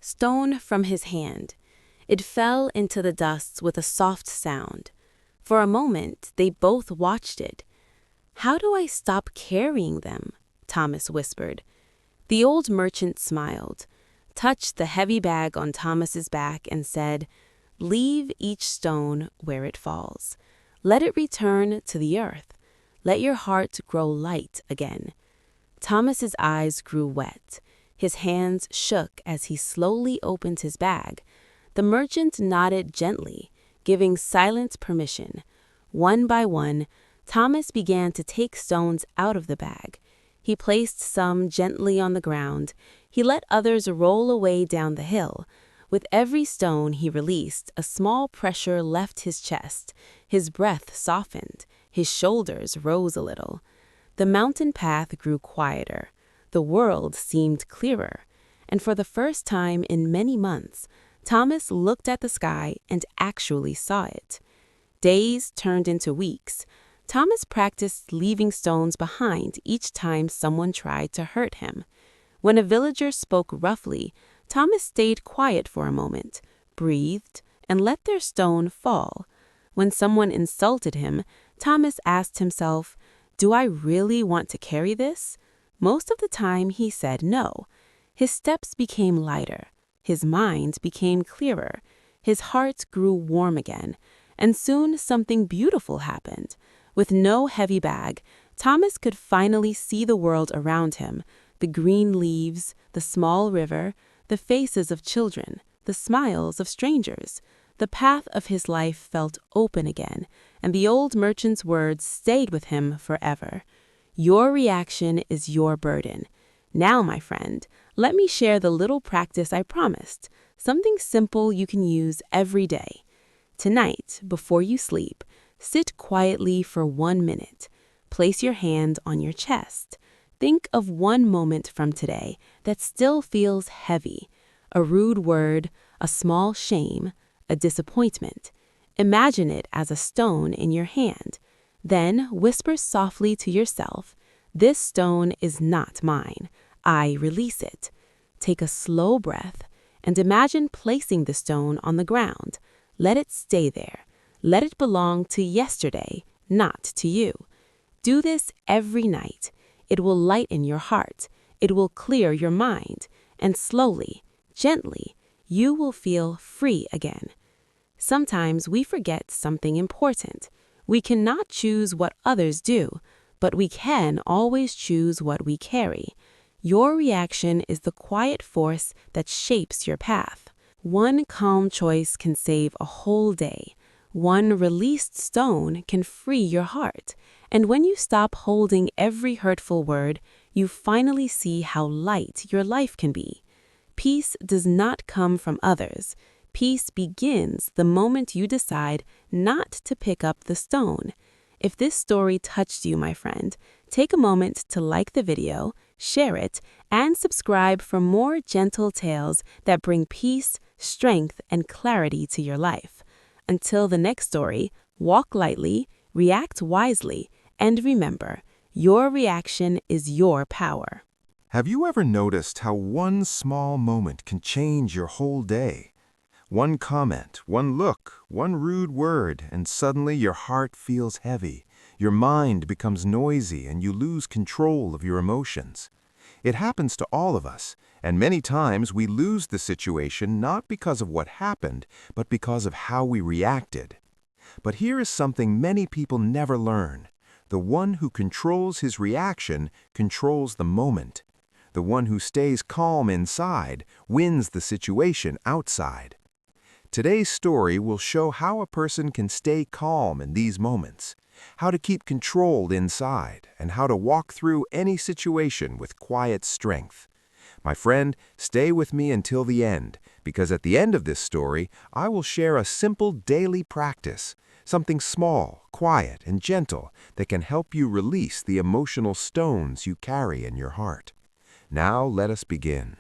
stone from his hand. It fell into the dust with a soft sound. For a moment, they both watched it. "How do I stop carrying them?" Thomas whispered. The old merchant smiled, touched the heavy bag on Thomas's back, and said, "Leave each stone where it falls. Let it return to the earth. Let your heart grow light again." Thomas's eyes grew wet. His hands shook as he slowly opened his bag. The merchant nodded gently, giving silent permission. One by one, Thomas began to take stones out of the bag. He placed some gently on the ground. He let others roll away down the hill. With every stone he released, a small pressure left his chest. His breath softened. His shoulders rose a little. The mountain path grew quieter. The world seemed clearer. And for the first time in many months, Thomas looked at the sky and actually saw it. Days turned into weeks. Thomas practiced leaving stones behind each time someone tried to hurt him. When a villager spoke roughly, Thomas stayed quiet for a moment, breathed, and let their stone fall. When someone insulted him, Thomas asked himself, "Do I really want to carry this?" Most of the time he said no. His steps became lighter. His mind became clearer. His heart grew warm again. And soon something beautiful happened. With no heavy bag, Thomas could finally see the world around him, the green leaves, the small river, the faces of children, the smiles of strangers. The path of his life felt open again, and the old merchant's words stayed with him forever. Your reaction is your burden. Now, my friend, let me share the little practice I promised, something simple you can use every day. Tonight, before you sleep, sit quietly for 1 minute. Place your hand on your chest. Think of one moment from today that still feels heavy. A rude word, a small shame, a disappointment. Imagine it as a stone in your hand. Then whisper softly to yourself, "This stone is not mine. I release it." Take a slow breath and imagine placing the stone on the ground. Let it stay there. Let it belong to yesterday, not to you. Do this every night. It will lighten your heart. It will clear your mind. And slowly, gently, you will feel free again. Sometimes we forget something important. We cannot choose what others do, but we can always choose what we carry. Your reaction is the quiet force that shapes your path. One calm choice can save a whole day. One released stone can free your heart. And when you stop holding every hurtful word, you finally see how light your life can be. Peace does not come from others. Peace begins the moment you decide not to pick up the stone. If this story touched you, my friend, take a moment to like the video, share it, and subscribe for more gentle tales that bring peace, strength, and clarity to your life. Until the next story, walk lightly, react wisely, and remember, your reaction is your power. Have you ever noticed how one small moment can change your whole day? One comment, one look, one rude word, and suddenly your heart feels heavy. Your mind becomes noisy and you lose control of your emotions. It happens to all of us, and many times we lose the situation not because of what happened, but because of how we reacted. But here is something many people never learn. The one who controls his reaction controls the moment. The one who stays calm inside wins the situation outside. Today's story will show how a person can stay calm in these moments, how to keep controlled inside, and how to walk through any situation with quiet strength. My friend, stay with me until the end, because at the end of this story, I will share a simple daily practice, something small, quiet, and gentle that can help you release the emotional stones you carry in your heart. Now let us begin.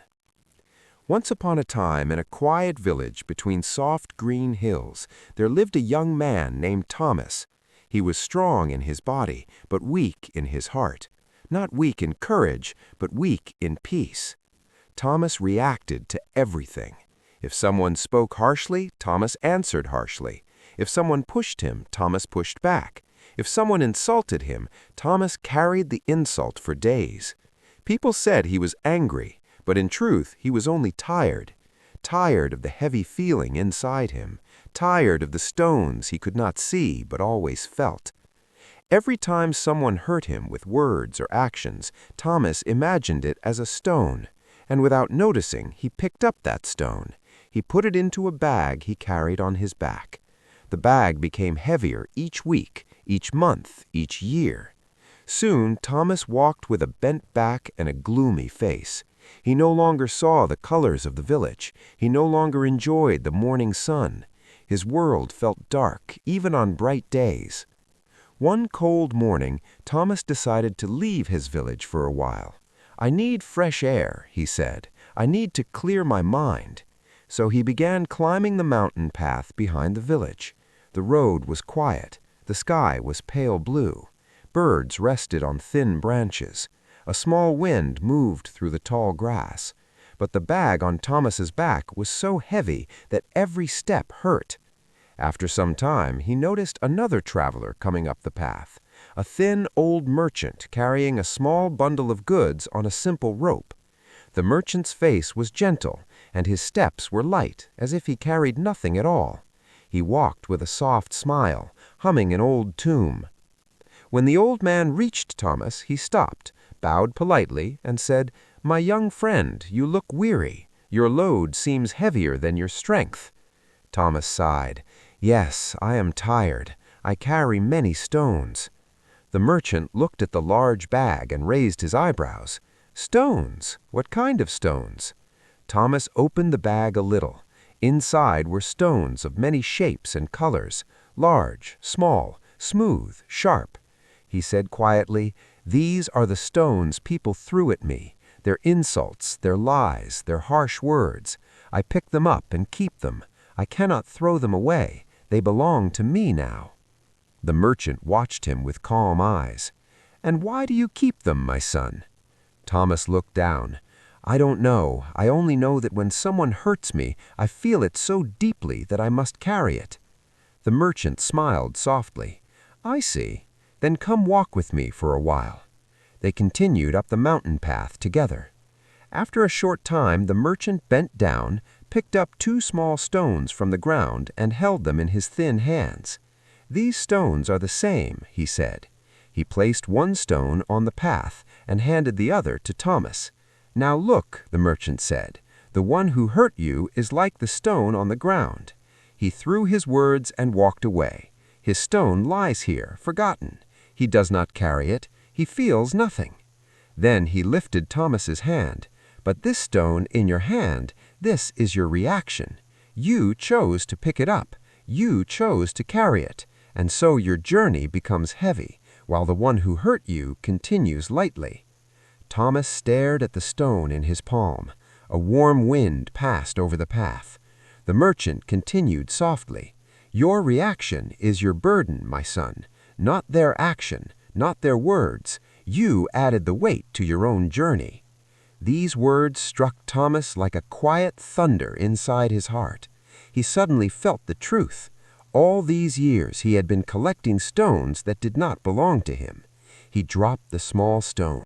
Once upon a time, in a quiet village between soft green hills, there lived a young man named Thomas. He was strong in his body, but weak in his heart. Not weak in courage, but weak in peace. Thomas reacted to everything. If someone spoke harshly, Thomas answered harshly. If someone pushed him, Thomas pushed back. If someone insulted him, Thomas carried the insult for days. People said he was angry, but in truth, he was only tired. Tired of the heavy feeling inside him. Tired of the stones he could not see but always felt. Every time someone hurt him with words or actions, Thomas imagined it as a stone, and without noticing, he picked up that stone. He put it into a bag he carried on his back. The bag became heavier each week, each month, each year. Soon, Thomas walked with a bent back and a gloomy face. He no longer saw the colors of the village. He no longer enjoyed the morning sun. His world felt dark, even on bright days. One cold morning, Thomas decided to leave his village for a while. "I need fresh air," he said. "I need to clear my mind." So he began climbing the mountain path behind the village. The road was quiet. The sky was pale blue. Birds rested on thin branches. A small wind moved through the tall grass. But the bag on Thomas's back was so heavy that every step hurt. After some time, he noticed another traveler coming up the path, a thin old merchant carrying a small bundle of goods on a simple rope. The merchant's face was gentle, and his steps were light, as if he carried nothing at all. He walked with a soft smile, humming an old tune. When the old man reached Thomas, he stopped, bowed politely, and said, "My young friend, you look weary. Your load seems heavier than your strength." Thomas sighed. "Yes, I am tired. I carry many stones." The merchant looked at the large bag and raised his eyebrows. "Stones? What kind of stones?" Thomas opened the bag a little. Inside were stones of many shapes and colors, large, small, smooth, sharp. He said quietly, "These are the stones people threw at me, their insults, their lies, their harsh words. I pick them up and keep them. I cannot throw them away. They belong to me now." The merchant watched him with calm eyes. "And why do you keep them, my son?" Thomas looked down. "I don't know. I only know that when someone hurts me, I feel it so deeply that I must carry it." The merchant smiled softly. "I see. Then come walk with me for a while." They continued up the mountain path together. After a short time, the merchant bent down, picked up 2 small stones from the ground, and held them in his thin hands. "These stones are the same," he said. He placed one stone on the path and handed the other to Thomas. "Now look," the merchant said, "the one who hurt you is like the stone on the ground." He threw his words and walked away. His stone lies here, forgotten. He does not carry it. He feels nothing. Then he lifted Thomas's hand. "But this stone in your hand, this is your reaction. You chose to pick it up. You chose to carry it. And so your journey becomes heavy, while the one who hurt you continues lightly." Thomas stared at the stone in his palm. A warm wind passed over the path. The merchant continued softly, "Your reaction is your burden, my son, not their action, not their words. You added the weight to your own journey." These words struck Thomas like a quiet thunder inside his heart. He suddenly felt the truth. All these years he had been collecting stones that did not belong to him. He dropped the small stone.